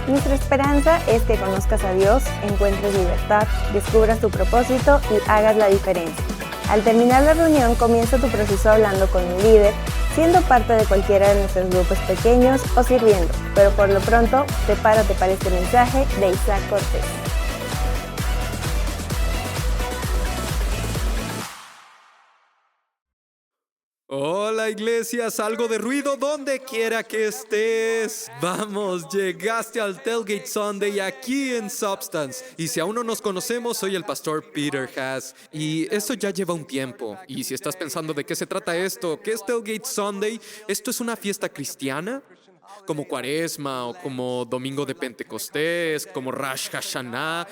Nuestra esperanza es que conozcas a Dios, encuentres libertad, descubras tu propósito y hagas la diferencia. Al terminar la reunión, comienza tu proceso hablando con un líder, siendo parte de cualquiera de nuestros grupos pequeños o sirviendo. Pero por lo pronto, prepárate para este mensaje de Isaac Cortés. Hola iglesia, salgo de ruido donde quiera que estés. Vamos, llegaste al Tailgate Sunday aquí en Substance. Y si aún no nos conocemos, soy el pastor Peter Haas. Y esto ya lleva un tiempo. Y si estás pensando de qué se trata esto, ¿qué es Tailgate Sunday? ¿Esto es una fiesta cristiana? Como Cuaresma o como Domingo de Pentecostés, como Rosh Hashanah.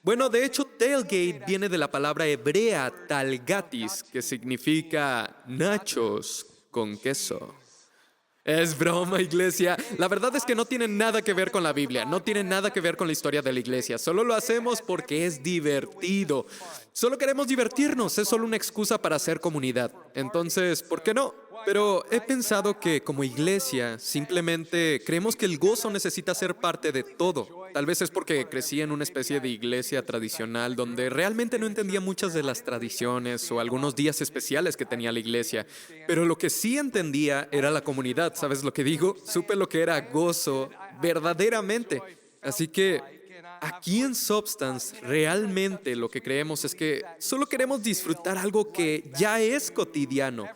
Bueno, de hecho, tailgate viene de la palabra hebrea talgatis, que significa nachos con queso. Es broma, iglesia. La verdad es que no tiene nada que ver con la Biblia, no tiene nada que ver con la historia de la iglesia. Solo lo hacemos porque es divertido. Solo queremos divertirnos, es solo una excusa para hacer comunidad. Entonces, ¿por qué no? Pero he pensado que como iglesia simplemente creemos que el gozo necesita ser parte de todo. Tal vez es porque crecí en una especie de iglesia tradicional donde realmente no entendía muchas de las tradiciones o algunos días especiales que tenía la iglesia. Pero lo que sí entendía era la comunidad. ¿Sabes lo que digo? Supe lo que era gozo verdaderamente. Así que aquí en Substance realmente lo que creemos es que solo queremos disfrutar algo que ya es cotidiano,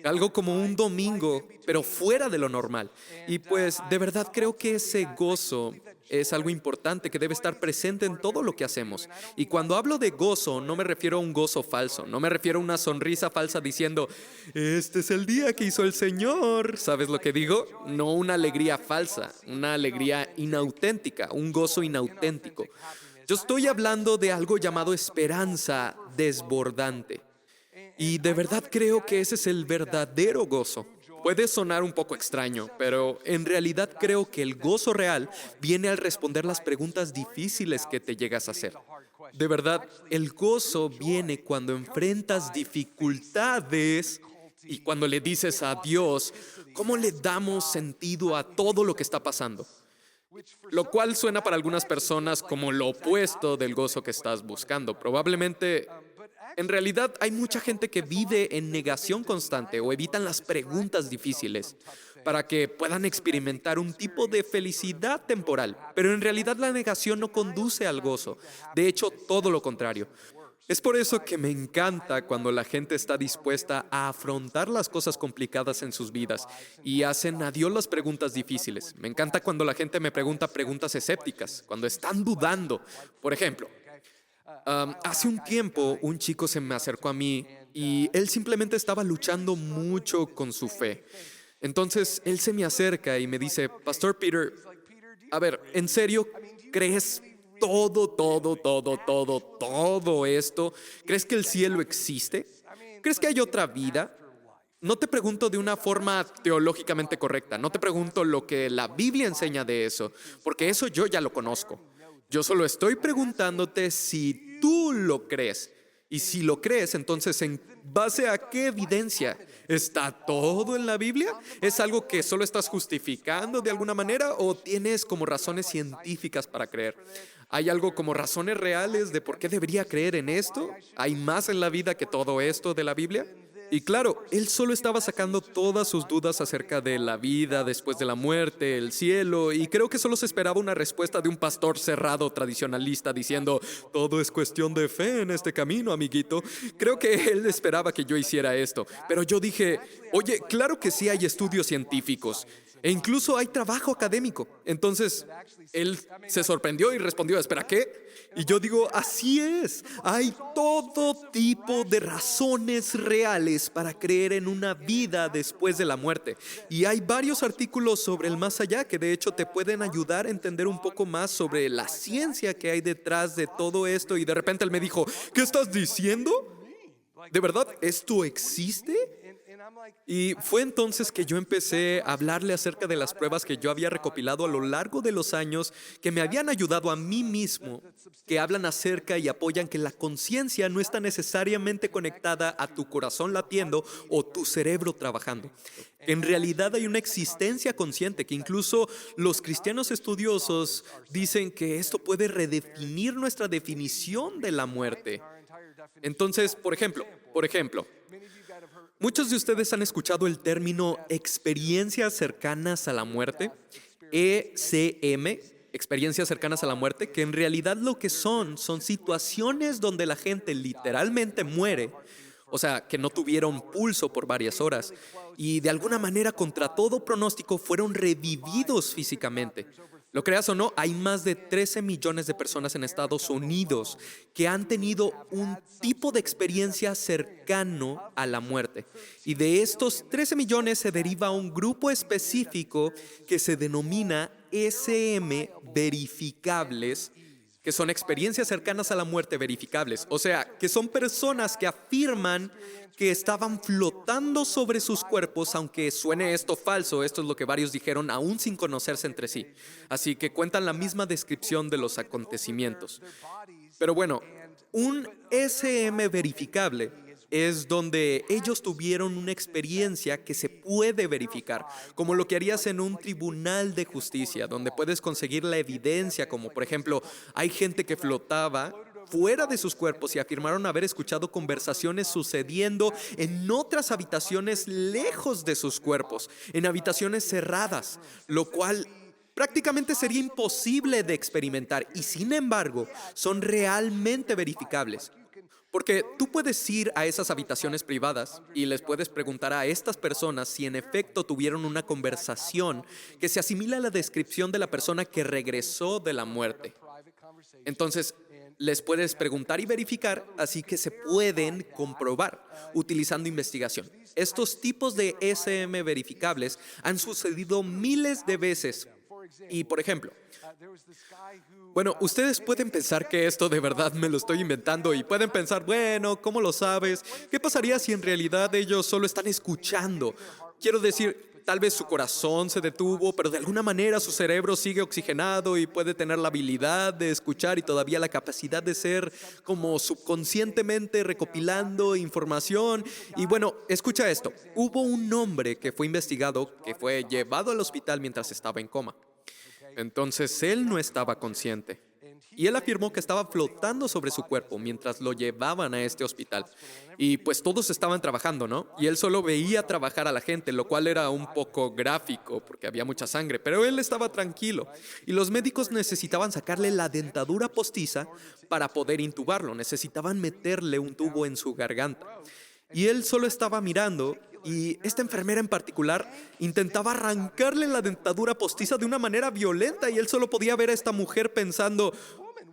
algo como un domingo, pero fuera de lo normal. Y pues de verdad creo que ese gozo es algo importante que debe estar presente en todo lo que hacemos. Y cuando hablo de gozo, no me refiero a un gozo falso, no me refiero a una sonrisa falsa diciendo, este es el día que hizo el Señor. ¿Sabes lo que digo? No una alegría falsa, una alegría inauténtica, un gozo inauténtico. Yo estoy hablando de algo llamado esperanza desbordante. Y de verdad creo que ese es el verdadero gozo. Puede sonar un poco extraño, pero en realidad creo que el gozo real viene al responder las preguntas difíciles que te llegas a hacer. De verdad, el gozo viene cuando enfrentas dificultades y cuando le dices a Dios, ¿cómo le damos sentido a todo lo que está pasando? Lo cual suena para algunas personas como lo opuesto del gozo que estás buscando. Probablemente en realidad hay mucha gente que vive en negación constante o evitan las preguntas difíciles para que puedan experimentar un tipo de felicidad temporal. Pero en realidad la negación no conduce al gozo. De hecho, todo lo contrario. Es por eso que me encanta cuando la gente está dispuesta a afrontar las cosas complicadas en sus vidas y hacen a Dios las preguntas difíciles. Me encanta cuando la gente me pregunta preguntas escépticas, cuando están dudando. Por ejemplo, hace un tiempo un chico se me acercó a mí y él simplemente estaba luchando mucho con su fe. Entonces él se me acerca y me dice, Pastor Peter, a ver, ¿en serio crees todo esto? ¿Crees que el cielo existe? ¿Crees que hay otra vida? No te pregunto de una forma teológicamente correcta, no te pregunto lo que la Biblia enseña de eso, porque eso yo ya lo conozco. Yo solo estoy preguntándote si tú lo crees. Y si lo crees, entonces, ¿en base a qué evidencia? ¿Está todo en la Biblia? ¿Es algo que solo estás justificando de alguna manera o tienes como razones científicas para creer? ¿Hay algo como razones reales de por qué debería creer en esto? ¿Hay más en la vida que todo esto de la Biblia? Y claro, él solo estaba sacando todas sus dudas acerca de la vida después de la muerte, el cielo, y creo que solo se esperaba una respuesta de un pastor cerrado tradicionalista diciendo, todo es cuestión de fe en este camino, amiguito. Creo que él esperaba que yo hiciera esto, pero yo dije, oye, claro que sí hay estudios científicos. E incluso hay trabajo académico. Entonces, él se sorprendió y respondió, ¿espera qué? Y yo digo, así es. Hay todo tipo de razones reales para creer en una vida después de la muerte. Y hay varios artículos sobre el más allá que de hecho te pueden ayudar a entender un poco más sobre la ciencia que hay detrás de todo esto. Y de repente él me dijo, ¿qué estás diciendo? ¿De verdad esto existe? Y fue entonces que yo empecé a hablarle acerca de las pruebas que yo había recopilado a lo largo de los años que me habían ayudado a mí mismo, que hablan acerca y apoyan que la conciencia no está necesariamente conectada a tu corazón latiendo o tu cerebro trabajando. En realidad hay una existencia consciente que incluso los cristianos estudiosos dicen que esto puede redefinir nuestra definición de la muerte. Entonces, por ejemplo, muchos de ustedes han escuchado el término experiencias cercanas a la muerte, ECM, experiencias cercanas a la muerte, que en realidad lo que son situaciones donde la gente literalmente muere, o sea, que no tuvieron pulso por varias horas y de alguna manera contra todo pronóstico fueron revividos físicamente. Lo creas o no, hay más de 13 millones de personas en Estados Unidos que han tenido un tipo de experiencia cercano a la muerte. Y de estos 13 millones se deriva un grupo específico que se denomina SM verificables, que son experiencias cercanas a la muerte verificables. O sea, que son personas que afirman que estaban flotando sobre sus cuerpos, aunque suene esto falso, esto es lo que varios dijeron, aún sin conocerse entre sí. Así que cuentan la misma descripción de los acontecimientos. Pero bueno, un SM verificable es donde ellos tuvieron una experiencia que se puede verificar, como lo que harías en un tribunal de justicia, donde puedes conseguir la evidencia, como por ejemplo, hay gente que flotaba fuera de sus cuerpos y afirmaron haber escuchado conversaciones sucediendo en otras habitaciones lejos de sus cuerpos, en habitaciones cerradas, lo cual prácticamente sería imposible de experimentar y sin embargo son realmente verificables. Porque tú puedes ir a esas habitaciones privadas y les puedes preguntar a estas personas si en efecto tuvieron una conversación que se asimila a la descripción de la persona que regresó de la muerte. Entonces, les puedes preguntar y verificar, así que se pueden comprobar utilizando investigación. Estos tipos de SM verificables han sucedido miles de veces. Y, por ejemplo, bueno, ustedes pueden pensar que esto de verdad me lo estoy inventando y pueden pensar, bueno, ¿cómo lo sabes? ¿Qué pasaría si en realidad ellos solo están escuchando? Quiero decir, tal vez su corazón se detuvo, pero de alguna manera su cerebro sigue oxigenado y puede tener la habilidad de escuchar y todavía la capacidad de ser como subconscientemente recopilando información. Y bueno, escucha esto. Hubo un hombre que fue investigado, que fue llevado al hospital mientras estaba en coma. Entonces él no estaba consciente. Y él afirmó que estaba flotando sobre su cuerpo mientras lo llevaban a este hospital. Y pues todos estaban trabajando, ¿no? Y él solo veía trabajar a la gente, lo cual era un poco gráfico porque había mucha sangre, pero él estaba tranquilo. Y los médicos necesitaban sacarle la dentadura postiza para poder intubarlo. Necesitaban meterle un tubo en su garganta. Y él solo estaba mirando y esta enfermera en particular intentaba arrancarle la dentadura postiza de una manera violenta y él solo podía ver a esta mujer pensando,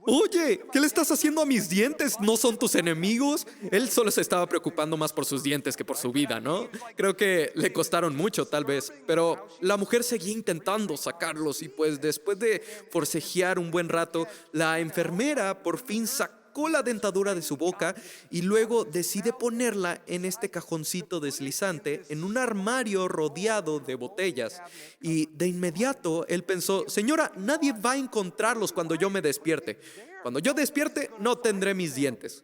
oye, ¿qué le estás haciendo a mis dientes? ¿No son tus enemigos? Él solo se estaba preocupando más por sus dientes que por su vida, ¿no? Creo que le costaron mucho, tal vez. Pero la mujer seguía intentando sacarlos y pues después de forcejear un buen rato, la enfermera por fin sacó la dentadura de su boca y luego decide ponerla en este cajoncito deslizante en un armario rodeado de botellas. Y de inmediato él pensó, señora, nadie va a encontrarlos cuando yo me despierte. Cuando yo despierte, no tendré mis dientes.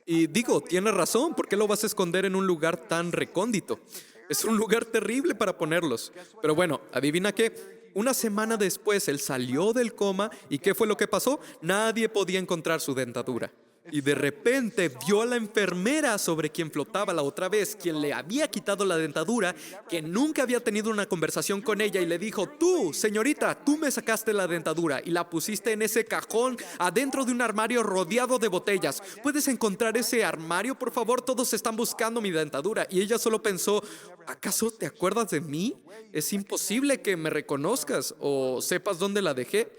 Y digo, tiene razón, ¿por qué lo vas a esconder en un lugar tan recóndito? Es un lugar terrible para ponerlos. Pero bueno, ¿adivina qué? Una semana después él salió del coma y ¿qué fue lo que pasó? Nadie podía encontrar su dentadura. Y de repente vio a la enfermera sobre quien flotaba la otra vez, quien le había quitado la dentadura, que nunca había tenido una conversación con ella y le dijo, tú, señorita, tú me sacaste la dentadura y la pusiste en ese cajón adentro de un armario rodeado de botellas. ¿Puedes encontrar ese armario, por favor? Todos están buscando mi dentadura. Y ella solo pensó, ¿acaso te acuerdas de mí? Es imposible que me reconozcas o sepas dónde la dejé.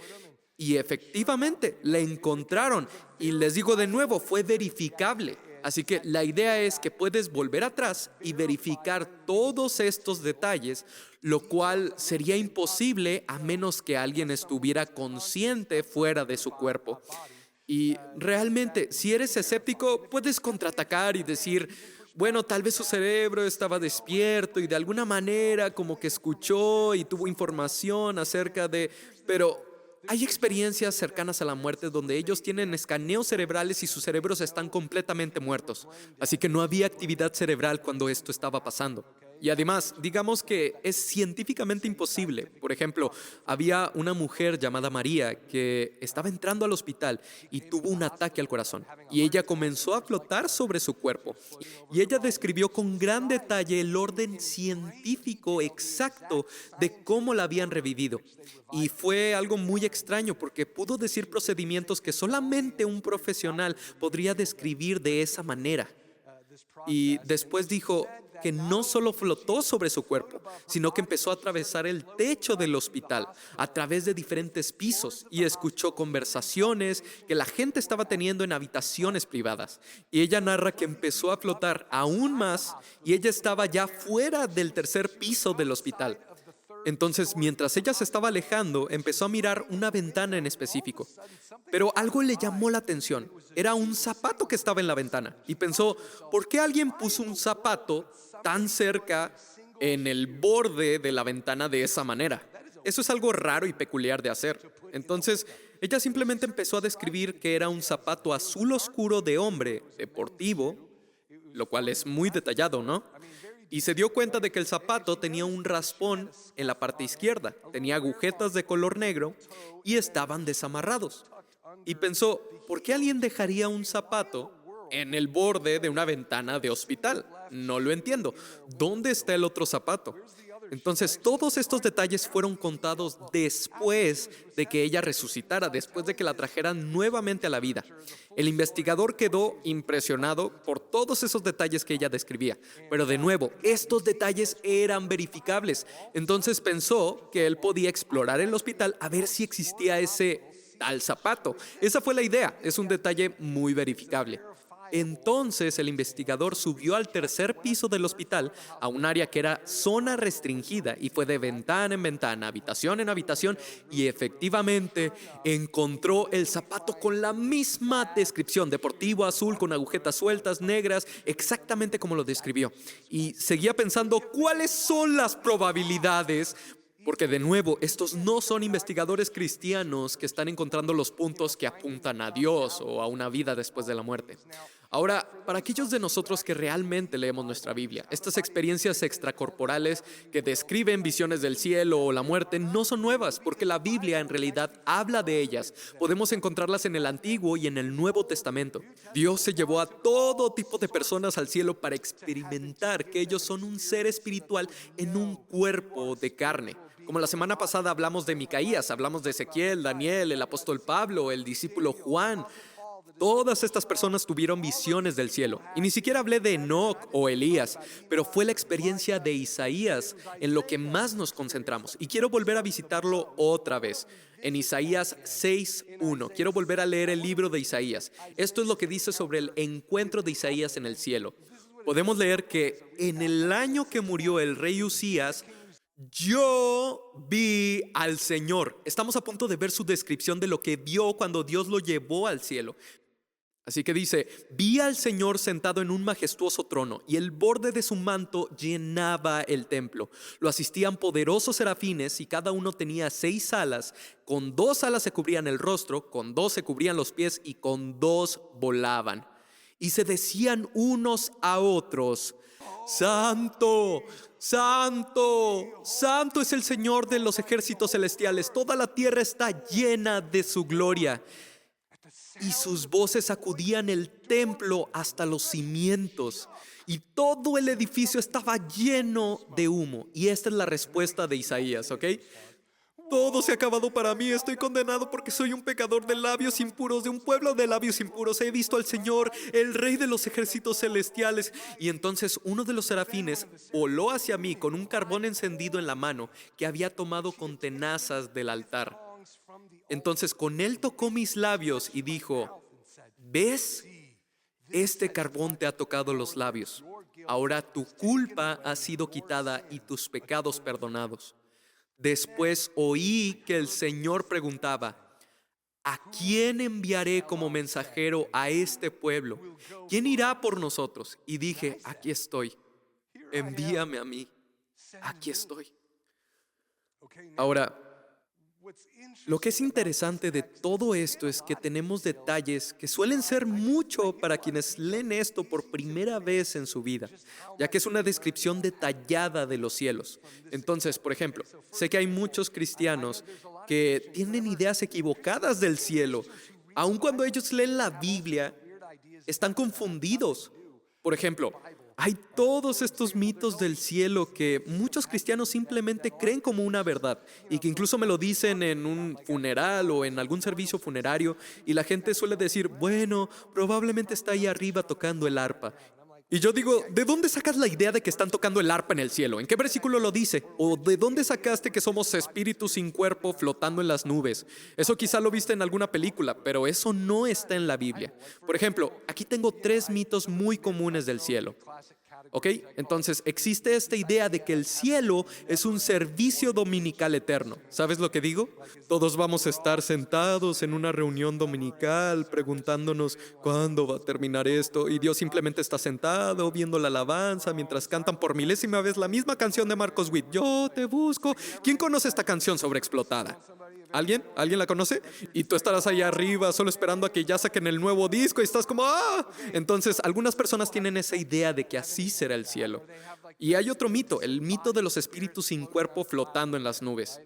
Y efectivamente, la encontraron. Y les digo de nuevo, fue verificable. Así que la idea es que puedes volver atrás y verificar todos estos detalles, lo cual sería imposible a menos que alguien estuviera consciente fuera de su cuerpo. Y realmente, si eres escéptico, puedes contraatacar y decir, Bueno, tal vez su cerebro estaba despierto y de alguna manera como que escuchó y tuvo información acerca de... Pero hay experiencias cercanas a la muerte donde ellos tienen escaneos cerebrales y sus cerebros están completamente muertos. Así que no había actividad cerebral cuando esto estaba pasando. Y además, digamos que es científicamente imposible. Por ejemplo, había una mujer llamada María que estaba entrando al hospital y tuvo un ataque al corazón. Y ella comenzó a flotar sobre su cuerpo. Y ella describió con gran detalle el orden científico exacto de cómo la habían revivido. Y fue algo muy extraño porque pudo decir procedimientos que solamente un profesional podría describir de esa manera. Y después dijo que no solo flotó sobre su cuerpo, sino que empezó a atravesar el techo del hospital a través de diferentes pisos y escuchó conversaciones que la gente estaba teniendo en habitaciones privadas. Y ella narra que empezó a flotar aún más y ella estaba ya fuera del tercer piso del hospital. Entonces, mientras ella se estaba alejando, empezó a mirar una ventana en específico. Pero algo le llamó la atención. Era un zapato que estaba en la ventana. Y pensó, ¿por qué alguien puso un zapato tan cerca en el borde de la ventana de esa manera? Eso es algo raro y peculiar de hacer. Entonces, ella simplemente empezó a describir que era un zapato azul oscuro de hombre, deportivo, lo cual es muy detallado, ¿no? Y se dio cuenta de que el zapato tenía un raspón en la parte izquierda, tenía agujetas de color negro y estaban desamarrados. Y pensó, ¿por qué alguien dejaría un zapato en el borde de una ventana de hospital? No lo entiendo. ¿Dónde está el otro zapato? Entonces, todos estos detalles fueron contados después de que ella resucitara, después de que la trajeran nuevamente a la vida. El investigador quedó impresionado por todos esos detalles que ella describía. Pero de nuevo, estos detalles eran verificables. Entonces pensó que él podía explorar el hospital a ver si existía ese tal zapato. Esa fue la idea. Es un detalle muy verificable. Entonces el investigador subió al tercer piso del hospital, a un área que era zona restringida, y fue de ventana en ventana, habitación en habitación, y efectivamente encontró el zapato con la misma descripción, deportivo azul con agujetas sueltas, negras, exactamente como lo describió. Y seguía pensando, ¿cuáles son las probabilidades? Porque de nuevo, estos no son investigadores cristianos que están encontrando los puntos que apuntan a Dios o a una vida después de la muerte. Ahora, para aquellos de nosotros que realmente leemos nuestra Biblia, estas experiencias extracorporales que describen visiones del cielo o la muerte no son nuevas, porque la Biblia en realidad habla de ellas. Podemos encontrarlas en el Antiguo y en el Nuevo Testamento. Dios se llevó a todo tipo de personas al cielo para experimentar que ellos son un ser espiritual en un cuerpo de carne. Como la semana pasada hablamos de Micaías, hablamos de Ezequiel, Daniel, el apóstol Pablo, el discípulo Juan. Todas estas personas tuvieron visiones del cielo. Y ni siquiera hablé de Enoc o Elías, pero fue la experiencia de Isaías en lo que más nos concentramos. Y quiero volver a visitarlo otra vez. En Isaías 6:1. Quiero volver a leer el libro de Isaías. Esto es lo que dice sobre el encuentro de Isaías en el cielo. Podemos leer que en el año que murió el rey Usías, yo vi al Señor. Estamos a punto de ver su descripción de lo que vio cuando Dios lo llevó al cielo. Así que dice, vi al Señor sentado en un majestuoso trono y el borde de su manto llenaba el templo. Lo asistían poderosos serafines y cada uno tenía 6 alas. Con 2 alas se cubrían el rostro, con 2 se cubrían los pies y con 2 volaban. Y se decían unos a otros, Santo, Santo, Santo es el Señor de los ejércitos celestiales. Toda la tierra está llena de su gloria. Y sus voces sacudían el templo hasta los cimientos. Y todo el edificio estaba lleno de humo. Y esta es la respuesta de Isaías, ¿ok? Todo se ha acabado para mí, estoy condenado porque soy un pecador de labios impuros, de un pueblo de labios impuros. He visto al Señor, el Rey de los ejércitos celestiales. Y entonces uno de los serafines voló hacia mí con un carbón encendido en la mano que había tomado con tenazas del altar. Entonces con él tocó mis labios y dijo, ¿ves? Este carbón te ha tocado los labios. Ahora tu culpa ha sido quitada y tus pecados perdonados. Después oí que el Señor preguntaba, ¿a quién enviaré como mensajero a este pueblo? ¿Quién irá por nosotros? Y dije, aquí estoy, envíame a mí, aquí estoy. Ahora, lo que es interesante de todo esto es que tenemos detalles que suelen ser mucho para quienes leen esto por primera vez en su vida, ya que es una descripción detallada de los cielos. Entonces, por ejemplo, sé que hay muchos cristianos que tienen ideas equivocadas del cielo. Aun cuando ellos leen la Biblia, están confundidos. Por ejemplo, hay todos estos mitos del cielo que muchos cristianos simplemente creen como una verdad y que incluso me lo dicen en un funeral o en algún servicio funerario y la gente suele decir, bueno, probablemente está ahí arriba tocando el arpa. Y yo digo, ¿de dónde sacas la idea de que están tocando el arpa en el cielo? ¿En qué versículo lo dice? ¿O de dónde sacaste que somos espíritus sin cuerpo flotando en las nubes? Eso quizá lo viste en alguna película, pero eso no está en la Biblia. Por ejemplo, aquí tengo 3 mitos muy comunes del cielo. ¿Ok? Entonces, existe esta idea de que el cielo es un servicio dominical eterno. ¿Sabes lo que digo? Todos vamos a estar sentados en una reunión dominical preguntándonos cuándo va a terminar esto y Dios simplemente está sentado viendo la alabanza mientras cantan por milésima vez la misma canción de Marcos Witt. Yo te busco. ¿Quién conoce esta canción sobreexplotada? ¿Alguien? ¿Alguien la conoce? Y tú estarás ahí arriba solo esperando a que ya saquen el nuevo disco y estás como ¡ah! Entonces, algunas personas tienen esa idea de que así será el cielo. Y hay otro mito, el mito de los espíritus sin cuerpo flotando en las nubes.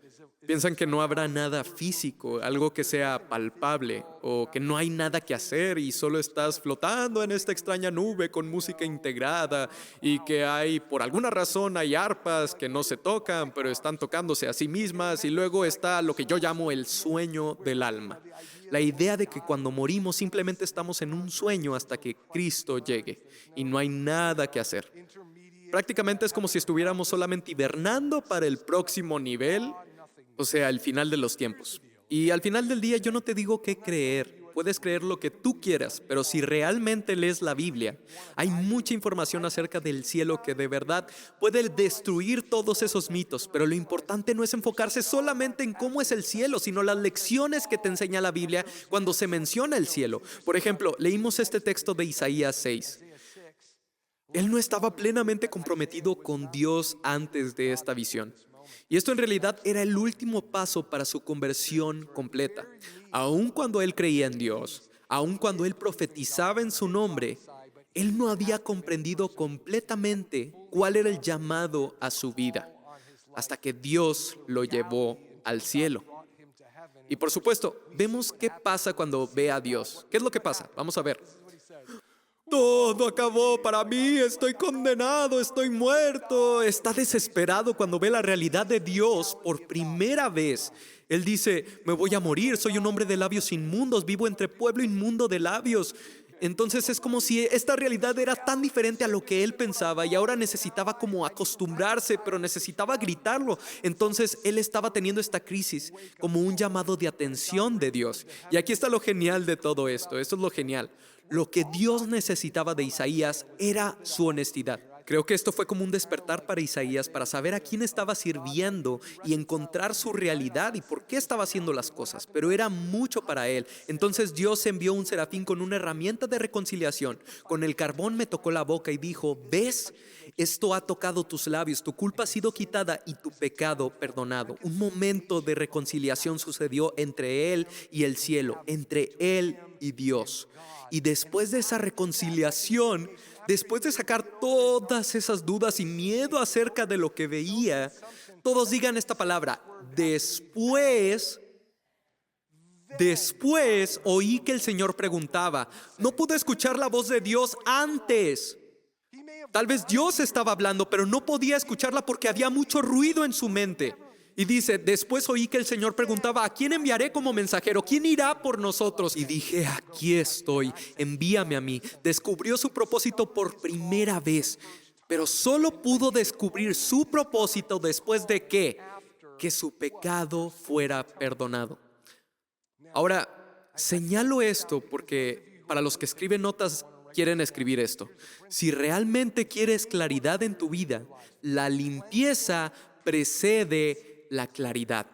Piensan que no habrá nada físico, algo que sea palpable, o que no hay nada que hacer y solo estás flotando en esta extraña nube con música integrada y que hay, por alguna razón, hay arpas que no se tocan, pero están tocándose a sí mismas y luego está lo que yo llamo el sueño del alma. La idea de que cuando morimos simplemente estamos en un sueño hasta que Cristo llegue y no hay nada que hacer. Prácticamente es como si estuviéramos solamente hibernando para el próximo nivel, o sea, el final de los tiempos. Y al final del día yo no te digo qué creer. Puedes creer lo que tú quieras, pero si realmente lees la Biblia, hay mucha información acerca del cielo que de verdad puede destruir todos esos mitos. Pero lo importante no es enfocarse solamente en cómo es el cielo, sino las lecciones que te enseña la Biblia cuando se menciona el cielo. Por ejemplo, leímos este texto de Isaías 6. Él no estaba plenamente comprometido con Dios antes de esta visión. Y esto en realidad era el último paso para su conversión completa. Aun cuando él creía en Dios, aun cuando él profetizaba en su nombre, él no había comprendido completamente cuál era el llamado a su vida, hasta que Dios lo llevó al cielo. Y por supuesto, vemos qué pasa cuando ve a Dios. ¿Qué es lo que pasa? Vamos a ver. Todo acabó para mí, estoy condenado, estoy muerto. Está desesperado cuando ve la realidad de Dios por primera vez. Él dice, me voy a morir, soy un hombre de labios inmundos, vivo entre pueblo inmundo de labios. Entonces es como si esta realidad era tan diferente a lo que él pensaba y ahora necesitaba como acostumbrarse, pero necesitaba gritarlo. Entonces él estaba teniendo esta crisis como un llamado de atención de Dios. Y aquí está lo genial de todo esto, esto es lo genial. Lo que Dios necesitaba de Isaías era su honestidad. Creo que esto fue como un despertar para Isaías para saber a quién estaba sirviendo y encontrar su realidad y por qué estaba haciendo las cosas, pero era mucho para él. Entonces Dios envió un serafín con una herramienta de reconciliación. Con el carbón me tocó la boca y dijo, ¿ves? Esto ha tocado tus labios, tu culpa ha sido quitada y tu pecado perdonado. Un momento de reconciliación sucedió entre él y el cielo, entre él y Dios. Y después de esa reconciliación, después de sacar todas esas dudas y miedo acerca de lo que veía, todos digan esta palabra, después oí que el Señor preguntaba, no pude escuchar la voz de Dios antes. Tal vez Dios estaba hablando, pero no podía escucharla porque había mucho ruido en su mente. Y dice, después oí que el Señor preguntaba, ¿a quién enviaré como mensajero? ¿Quién irá por nosotros? Y dije, aquí estoy, envíame a mí. Descubrió su propósito por primera vez, pero solo pudo descubrir su propósito después de que su pecado fuera perdonado. Ahora, señalo esto porque para los que escriben notas quieren escribir esto. Si realmente quieres claridad en tu vida, la limpieza precede la claridad.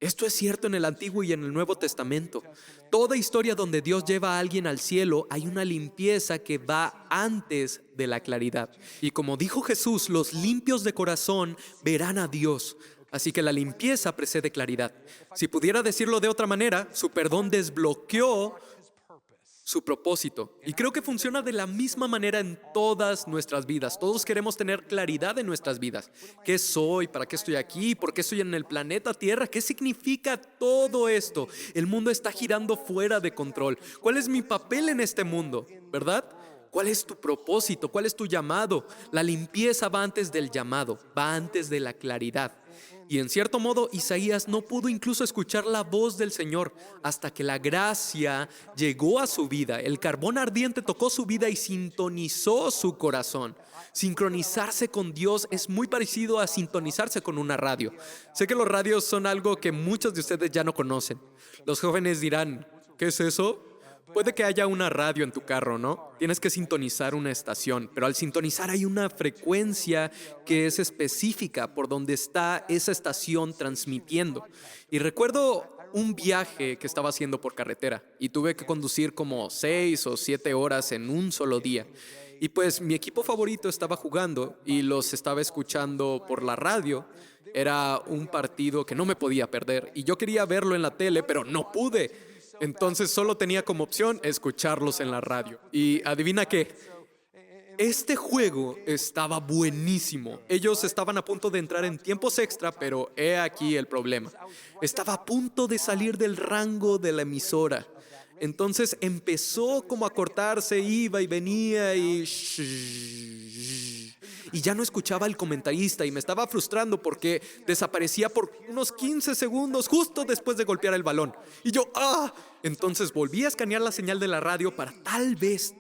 Esto es cierto en el Antiguo y en el Nuevo Testamento. Toda historia donde Dios lleva a alguien al cielo, hay una limpieza que va antes de la claridad. Y como dijo Jesús, los limpios de corazón verán a Dios. Así que la limpieza precede claridad. Si pudiera decirlo de otra manera, su perdón desbloqueó su propósito. Y creo que funciona de la misma manera en todas nuestras vidas. Todos queremos tener claridad en nuestras vidas. ¿Qué soy? ¿Para qué estoy aquí? ¿Por qué estoy en el planeta Tierra? ¿Qué significa todo esto? El mundo está girando fuera de control. ¿Cuál es mi papel en este mundo? ¿Verdad? ¿Cuál es tu propósito? ¿Cuál es tu llamado? La limpieza va antes del llamado, va antes de la claridad. Y en cierto modo, Isaías no pudo incluso escuchar la voz del Señor hasta que la gracia llegó a su vida. El carbón ardiente tocó su vida y sintonizó su corazón. Sincronizarse con Dios es muy parecido a sintonizarse con una radio. Sé que los radios son algo que muchos de ustedes ya no conocen. Los jóvenes dirán, ¿qué es eso? Puede que haya una radio en tu carro, ¿no? Tienes que sintonizar una estación, pero al sintonizar hay una frecuencia que es específica por donde está esa estación transmitiendo. Y recuerdo un viaje que estaba haciendo por carretera y tuve que conducir como 6 o 7 horas en un solo día. Y pues mi equipo favorito estaba jugando y los estaba escuchando por la radio. Era un partido que no me podía perder y yo quería verlo en la tele, pero no pude. Entonces solo tenía como opción escucharlos en la radio. Y adivina qué, este juego estaba buenísimo. Ellos estaban a punto de entrar en tiempos extra, pero he aquí el problema. Estaba a punto de salir del rango de la emisora. Entonces empezó como a cortarse, iba y venía y ya no escuchaba al comentarista y me estaba frustrando porque desaparecía por unos 15 segundos justo después de golpear el balón. Y yo, Entonces volví a escanear la señal de la radio para tal vez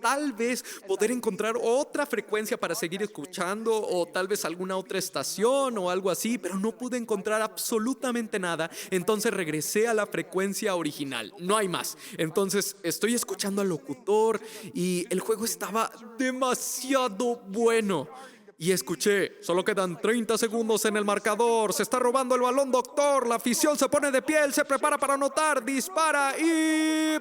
poder encontrar otra frecuencia para seguir escuchando o tal vez alguna otra estación o algo así, pero no pude encontrar absolutamente nada. Entonces regresé a la frecuencia original. No hay más. Entonces estoy escuchando al locutor y el juego estaba demasiado bueno. Y escuché, solo quedan 30 segundos en el marcador, se está robando el balón, doctor, la afición se pone de pie, él se prepara para anotar, dispara y...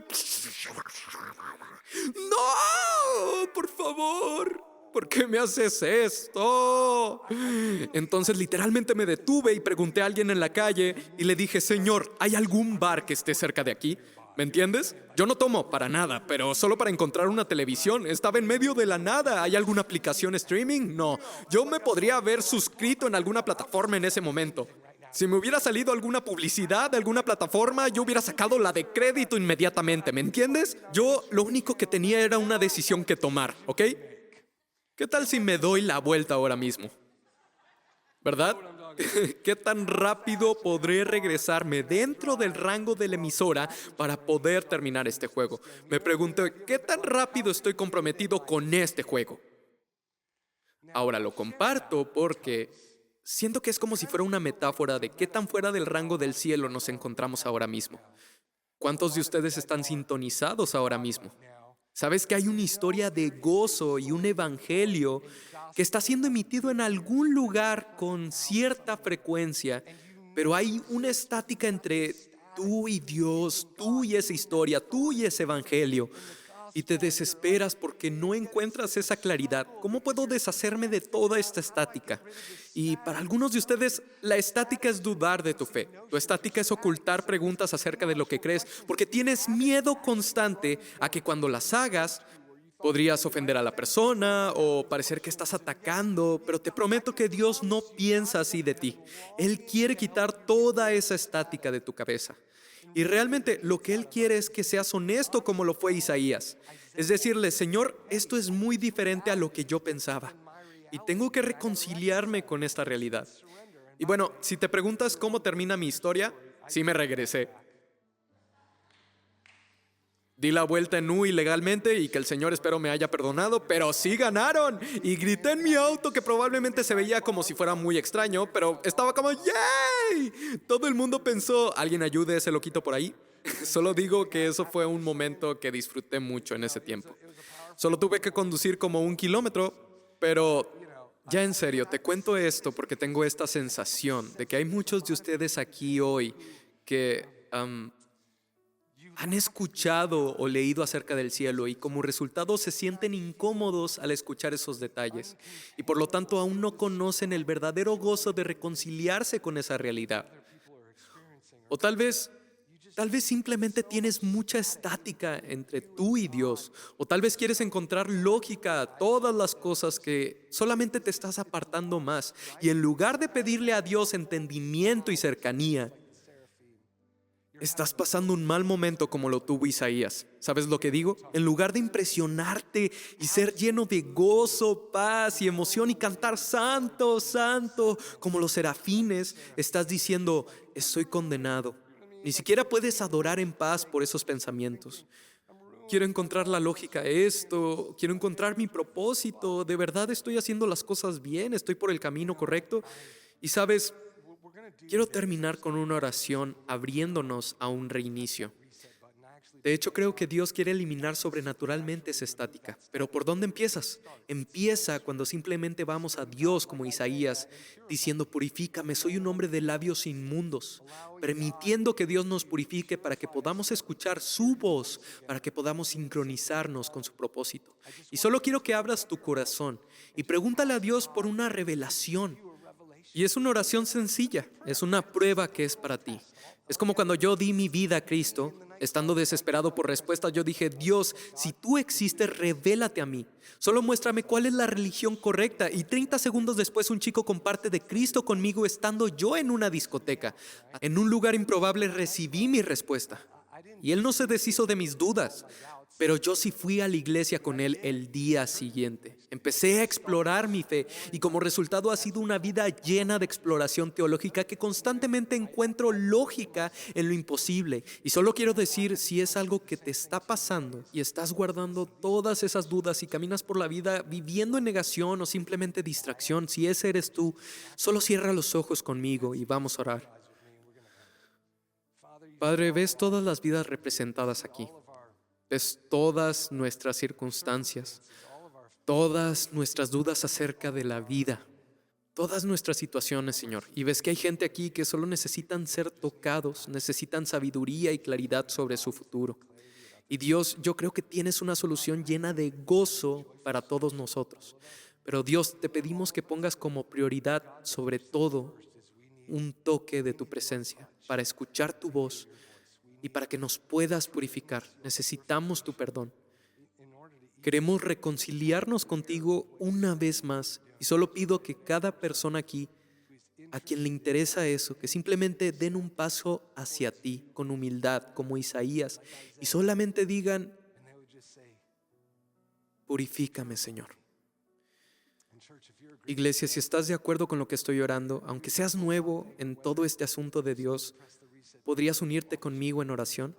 ¡No! ¡Por favor! ¿Por qué me haces esto? Entonces literalmente me detuve y pregunté a alguien en la calle y le dije, Señor, ¿hay algún bar que esté cerca de aquí? ¿Me entiendes? Yo no tomo para nada, pero solo para encontrar una televisión. Estaba en medio de la nada. ¿Hay alguna aplicación streaming? No. Yo me podría haber suscrito en alguna plataforma en ese momento. Si me hubiera salido alguna publicidad de alguna plataforma, yo hubiera sacado la de crédito inmediatamente, ¿me entiendes? Yo lo único que tenía era una decisión que tomar, ¿ok? ¿Qué tal si me doy la vuelta ahora mismo? ¿Verdad? ¿Qué tan rápido podré regresarme dentro del rango de la emisora para poder terminar este juego? Me pregunté, ¿qué tan rápido estoy comprometido con este juego? Ahora lo comparto porque siento que es como si fuera una metáfora de qué tan fuera del rango del cielo nos encontramos ahora mismo. ¿Cuántos de ustedes están sintonizados ahora mismo? ¿Sabes que hay una historia de gozo y un evangelio que está siendo emitido en algún lugar con cierta frecuencia, pero hay una estática entre tú y Dios, tú y esa historia, tú y ese evangelio? Y te desesperas porque no encuentras esa claridad. ¿Cómo puedo deshacerme de toda esta estática? Y para algunos de ustedes, la estática es dudar de tu fe. Tu estática es ocultar preguntas acerca de lo que crees, porque tienes miedo constante a que cuando las hagas, podrías ofender a la persona o parecer que estás atacando, pero te prometo que Dios no piensa así de ti. Él quiere quitar toda esa estática de tu cabeza. Y realmente lo que Él quiere es que seas honesto como lo fue Isaías. Es decirle, Señor, esto es muy diferente a lo que yo pensaba. Y tengo que reconciliarme con esta realidad. Y bueno, si te preguntas cómo termina mi historia, sí me regresé. Di la vuelta en U ilegalmente y que el Señor espero me haya perdonado, pero sí ganaron. Y grité en mi auto que probablemente se veía como si fuera muy extraño, pero estaba como ¡yay! Todo el mundo pensó, ¿alguien ayude a ese loquito por ahí? Solo digo que eso fue un momento que disfruté mucho en ese tiempo. Solo tuve que conducir como 1 kilómetro, pero ya en serio, te cuento esto porque tengo esta sensación de que hay muchos de ustedes aquí hoy que han escuchado o leído acerca del cielo y como resultado se sienten incómodos al escuchar esos detalles y por lo tanto aún no conocen el verdadero gozo de reconciliarse con esa realidad. O tal vez simplemente tienes mucha estática entre tú y Dios. O tal vez quieres encontrar lógica a todas las cosas que solamente te estás apartando más. Y en lugar de pedirle a Dios entendimiento y cercanía, estás pasando un mal momento como lo tuvo Isaías. ¿Sabes lo que digo? En lugar de impresionarte y ser lleno de gozo, paz y emoción y cantar santo, santo, como los serafines, estás diciendo, estoy condenado. Ni siquiera puedes adorar en paz por esos pensamientos. Quiero encontrar la lógica a esto, quiero encontrar mi propósito, de verdad estoy haciendo las cosas bien, estoy por el camino correcto. Y sabes, quiero terminar con una oración abriéndonos a un reinicio. De hecho, creo que Dios quiere eliminar sobrenaturalmente esa estática. Pero ¿por dónde empiezas? Empieza cuando simplemente vamos a Dios como Isaías, diciendo, purifícame, soy un hombre de labios inmundos, permitiendo que Dios nos purifique para que podamos escuchar su voz, para que podamos sincronizarnos con su propósito. Y solo quiero que abras tu corazón y pregúntale a Dios por una revelación. Y es una oración sencilla, es una prueba que es para ti. Es como cuando yo di mi vida a Cristo, estando desesperado por respuestas, yo dije, Dios, si tú existes, revélate a mí. Solo muéstrame cuál es la religión correcta. Y 30 segundos después un chico comparte de Cristo conmigo estando yo en una discoteca. En un lugar improbable recibí mi respuesta. Y él no se deshizo de mis dudas. Pero yo sí fui a la iglesia con él el día siguiente. Empecé a explorar mi fe y como resultado ha sido una vida llena de exploración teológica que constantemente encuentro lógica en lo imposible. Y solo quiero decir, si es algo que te está pasando y estás guardando todas esas dudas y caminas por la vida viviendo en negación o simplemente distracción, si ese eres tú, solo cierra los ojos conmigo y vamos a orar. Padre, ves todas las vidas representadas aquí. Ves todas nuestras circunstancias, todas nuestras dudas acerca de la vida, todas nuestras situaciones, Señor. Y ves que hay gente aquí que solo necesitan ser tocados, necesitan sabiduría y claridad sobre su futuro. Y Dios, yo creo que tienes una solución llena de gozo para todos nosotros. Pero Dios, te pedimos que pongas como prioridad sobre todo un toque de tu presencia para escuchar tu voz y para que nos puedas purificar. Necesitamos tu perdón. Queremos reconciliarnos contigo una vez más y solo pido que cada persona aquí, a quien le interesa eso, que simplemente den un paso hacia ti con humildad, como Isaías, y solamente digan, purifícame, Señor. Iglesia, si estás de acuerdo con lo que estoy orando, aunque seas nuevo en todo este asunto de Dios, ¿podrías unirte conmigo en oración?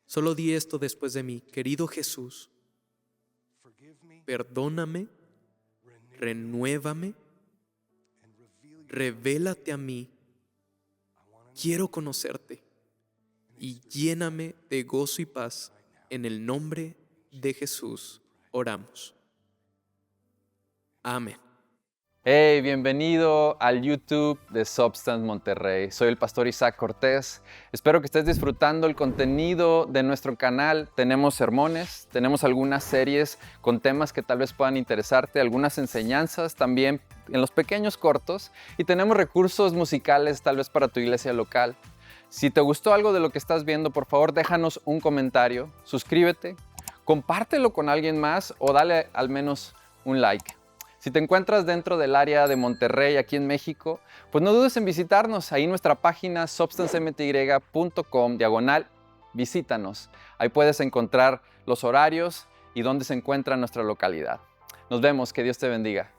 Solo di esto después de mí. Querido Jesús, perdóname, renuévame, revélate a mí. Quiero conocerte y lléname de gozo y paz. En el nombre de Jesús oramos. Amén. Hey, bienvenido al YouTube de Substance Monterrey. Soy el pastor Isaac Cortés. Espero que estés disfrutando el contenido de nuestro canal. Tenemos sermones, tenemos algunas series con temas que tal vez puedan interesarte, algunas enseñanzas también en los pequeños cortos y tenemos recursos musicales tal vez para tu iglesia local. Si te gustó algo de lo que estás viendo, por favor déjanos un comentario, suscríbete, compártelo con alguien más o dale al menos un like. Si te encuentras dentro del área de Monterrey, aquí en México, pues no dudes en visitarnos. Ahí en nuestra página substancemty.com/visítanos. Ahí puedes encontrar los horarios y dónde se encuentra nuestra localidad. Nos vemos, que Dios te bendiga.